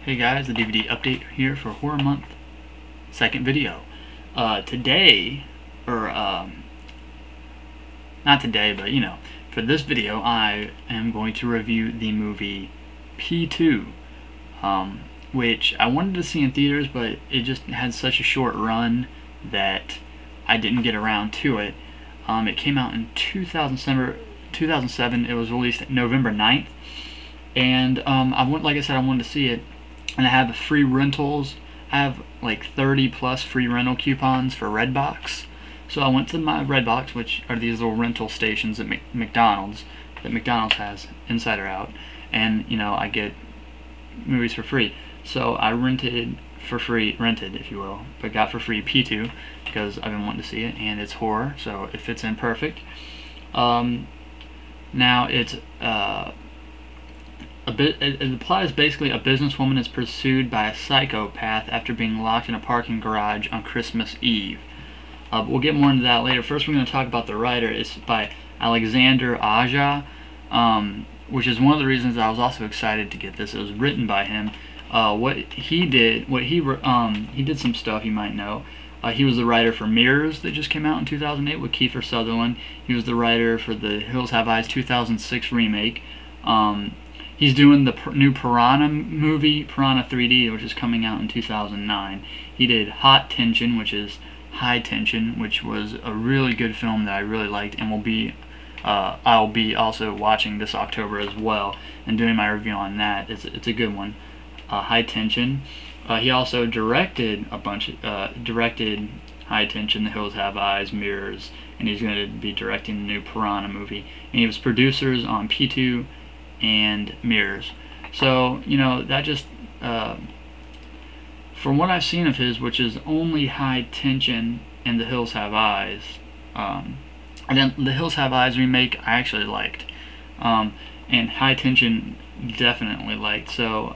Hey guys, the DVD update here for Horror Month, second video. Today, not today, but for this video I am going to review the movie P2, which I wanted to see in theaters, but it just had such a short run that I didn't get around to it. It came out in 2007. It was released November 9th, and like I said, I wanted to see it. And I have free rentals. I have like 30 plus free rental coupons for Redbox. So I went to my Redbox, which are these little rental stations at McDonald's that McDonald's has, inside or out, and I get movies for free. So I rented if you will, but got for free P2 because I've been wanting to see it, and it's horror, so it fits in perfect. Now it's the plot is basically a businesswoman is pursued by a psychopath after being locked in a parking garage on Christmas Eve. But we'll get more into that later. First, we're going to talk about the writer. It's by Alexander Aja, which is one of the reasons I was also excited to get this. It was written by him. He did some stuff you might know. He was the writer for Mirrors that just came out in 2008 with Kiefer Sutherland. He was the writer for the Hills Have Eyes 2006 remake. He's doing the new Piranha movie, Piranha 3D, which is coming out in 2009. He did Hot Tension, which is High Tension, which was a really good film that I really liked, and I'll be also watching this October as well and doing my review on that. It's a good one. High Tension. He also directed directed High Tension, The Hills Have Eyes, Mirrors, and he's going to be directing the new Piranha movie. And he was producers on P2 and Mirrors. So that just from what I've seen of his, which is only High Tension and The Hills Have Eyes, and then The Hills Have Eyes remake I actually liked, and High Tension definitely liked. So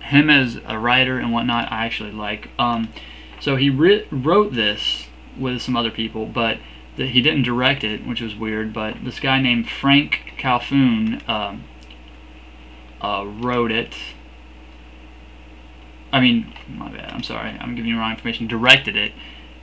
him as a writer and whatnot I actually like. So he wrote this with some other people, but he didn't direct it, which was weird. But this guy named Frank Calhoun wrote it. I mean, my bad, I'm sorry, I'm giving you wrong information. Directed it,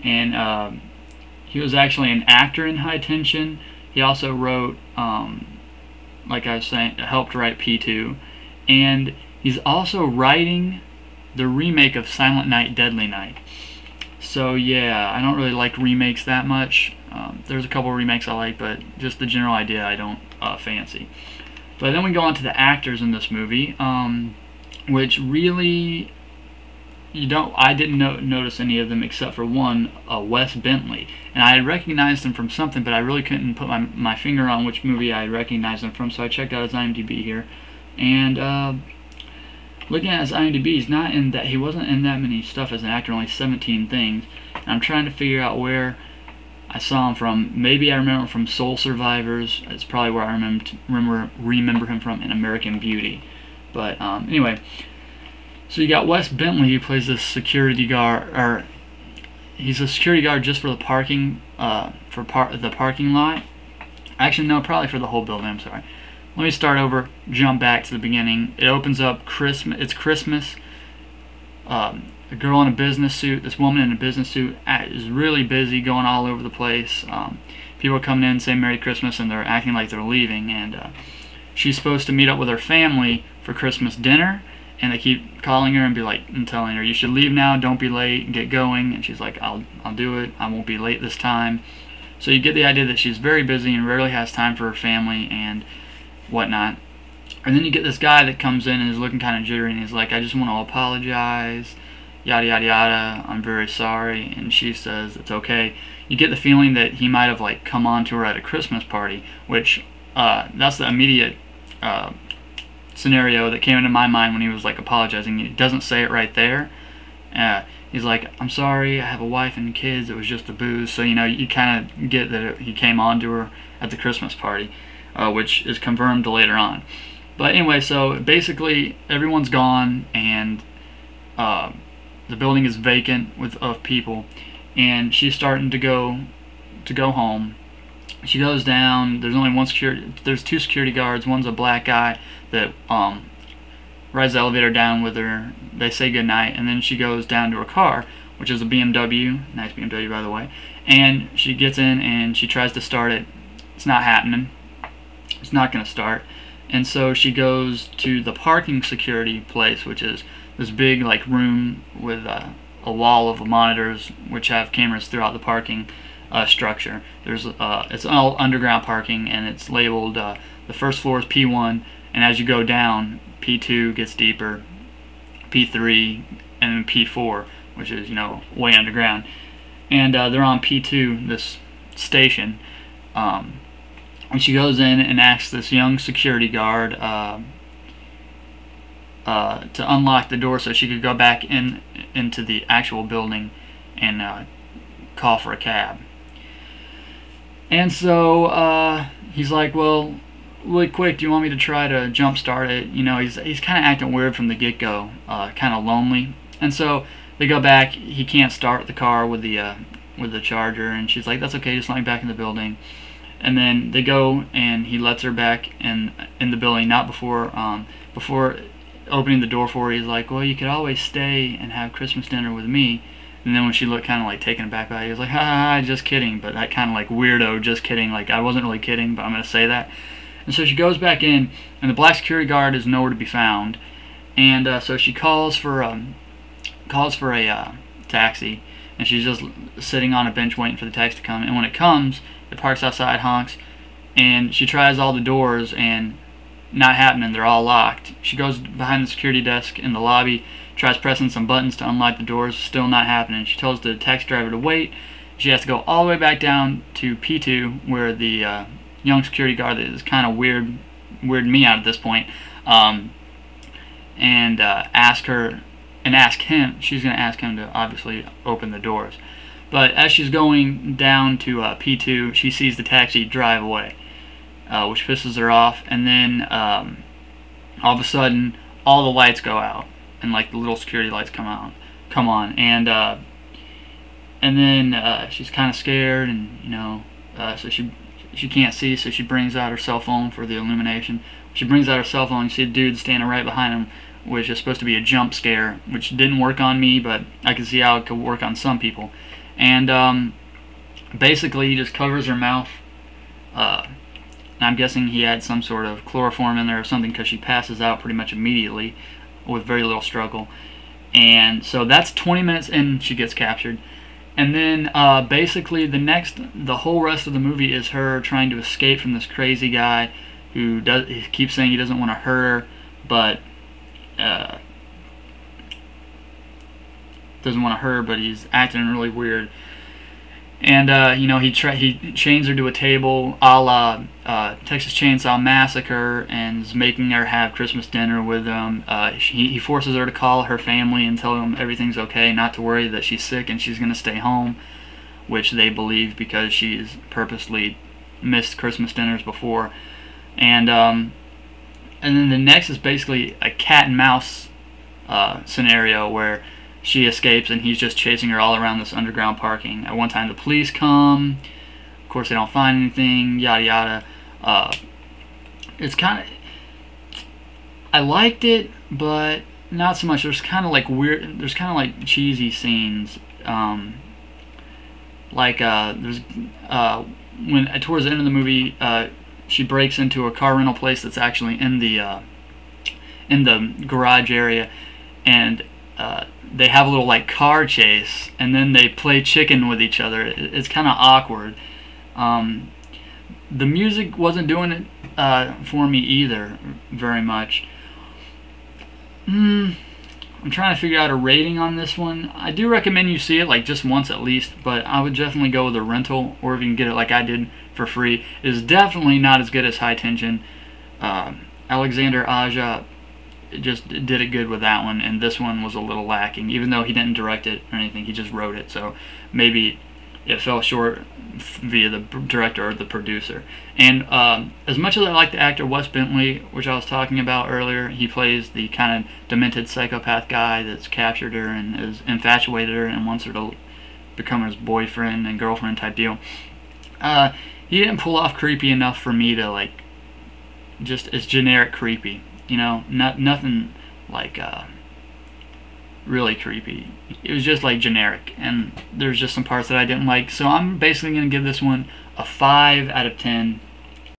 and he was actually an actor in High Tension. He also wrote, like I was saying, helped write P2, and he's also writing the remake of Silent Night, Deadly Night. So yeah, I don't really like remakes that much. There's a couple of remakes I like, but just the general idea I don't fancy. But then we go on to the actors in this movie, which really I didn't notice any of them except for one, Wes Bentley, and I had recognized him from something, but I really couldn't put my finger on which movie I recognized him from. So I checked out his IMDb here, and looking at his IMDb, he wasn't in that many stuff as an actor, only 17 things. And I'm trying to figure out where I saw him from. Maybe I remember him from Soul Survivors. That's probably where I remember him from, in American Beauty. But anyway, so you got Wes Bentley, who plays this security guard, or he's a security guard just for the parking, the parking lot. Actually, no, probably for the whole building. I'm sorry. Let me start over, jump back to the beginning. It opens up Christmas. It's Christmas. A girl in a business suit, this woman in a business suit, is really busy, going all over the place. People are coming in saying Merry Christmas, and they're acting like they're leaving. And she's supposed to meet up with her family for Christmas dinner, and they keep calling her and telling her, you should leave now, don't be late, get going. And she's like, I'll do it, I won't be late this time. So you get the idea that she's very busy and rarely has time for her family and whatnot. And then you get this guy that comes in and is looking kind of jittery, and he's like, I just want to apologize, yada yada yada, I'm very sorry. And she says it's okay. You get the feeling that he might have come on to her at a Christmas party, which that's the immediate scenario that came into my mind when he was apologizing. He doesn't say it right there. He's like, I'm sorry, I have a wife and kids, it was just the booze. So you kind of get that he came on to her at the Christmas party, which is confirmed later on. But anyway, so basically everyone's gone, and the building is vacant of people, and she's starting to go home. She goes down. There's only one security. There's two security guards. One's a black guy that rides the elevator down with her. They say goodnight, and then she goes down to her car, which is a BMW, nice BMW by the way, and she gets in and she tries to start it. It's not happening. It's not going to start. And so she goes to the parking security place, which is this big like room with a wall of monitors which have cameras throughout the parking structure. There's it's all underground parking, and it's labeled the first floor is P1, and as you go down, P2 gets deeper, P3, and then P4, which is, you know, way underground. And they're on P2, this station. And she goes in and asks this young security guard to unlock the door so she could go back into the actual building and call for a cab. And so he's like, well, really quick, do you want me to try to jump start it? You know, he's kind of acting weird from the get-go, kind of lonely. And so they go back. He can't start the car with the charger, and she's like, that's okay, just let me back in the building. And then they go, and he lets her back in the building, not before opening the door for her. He's like, well, you could always stay and have Christmas dinner with me. And then when she looked kind of like taken aback by it, he was like, ha ha ha, just kidding. But that kind of like weirdo, just kidding, like I wasn't really kidding, but I'm going to say that. And so she goes back in, and the black security guard is nowhere to be found. And so she calls for a taxi, and she's just sitting on a bench waiting for the taxi to come. And when it comes, it parks outside, honks, and she tries all the doors, and not happening. They're all locked. She goes behind the security desk in the lobby, tries pressing some buttons to unlock the doors, still not happening. She tells the taxi driver to wait. She has to go all the way back down to P2, where the young security guard that is kind of weirding me out at this point, and ask him. She's going to ask him to obviously open the doors. But as she's going down to P2, she sees the taxi drive away, which pisses her off. And then all of a sudden, all the lights go out, and like the little security lights come on, and then she's kind of scared, and you know, so she can't see, so she brings out her cell phone for the illumination. She brings out her cell phone, you see a dude standing right behind him, which is supposed to be a jump scare, which didn't work on me, but I can see how it could work on some people. And basically he just covers her mouth, and I'm guessing he had some sort of chloroform in there or something, because she passes out pretty much immediately with very little struggle. And so that's 20 minutes in, she gets captured. And then basically the whole rest of the movie is her trying to escape from this crazy guy who he keeps saying he doesn't want to hurt her, but he's acting really weird. And you know, he chains her to a table, a la Texas Chainsaw Massacre, and is making her have Christmas dinner with him. He forces her to call her family and tell them everything's okay, not to worry, that she's sick and she's going to stay home, which they believe because she's purposely missed Christmas dinners before. And then the next is basically a cat and mouse scenario where she escapes and he's just chasing her all around this underground parking. At one time the police come, of course they don't find anything, yada yada. It's kind of, I liked it, but not so much. There's kind of like weird, there's kind of like cheesy scenes. There's when towards the end of the movie, she breaks into a car rental place that's actually in the garage area, and they have a little like car chase, and then they play chicken with each other. It's kind of awkward. The music wasn't doing it for me either very much. I'm trying to figure out a rating on this one. I do recommend you see it like just once at least, but I would definitely go with a rental, or if you can get it like I did for free. It is definitely not as good as High Tension. Alexander Aja just did it good with that one, and this one was a little lacking, even though he didn't direct it or anything. He just wrote it, so maybe it fell short via the director or the producer. And as much as I like the actor Wes Bentley, which I was talking about earlier, he plays the kind of demented psychopath guy that's captured her and is infatuated her and wants her to become his boyfriend and girlfriend type deal. He didn't pull off creepy enough for me to like, just, it's generic creepy. You know, nothing like really creepy. It was just like generic, and there's just some parts that I didn't like. So I'm basically gonna give this one a 5 out of 10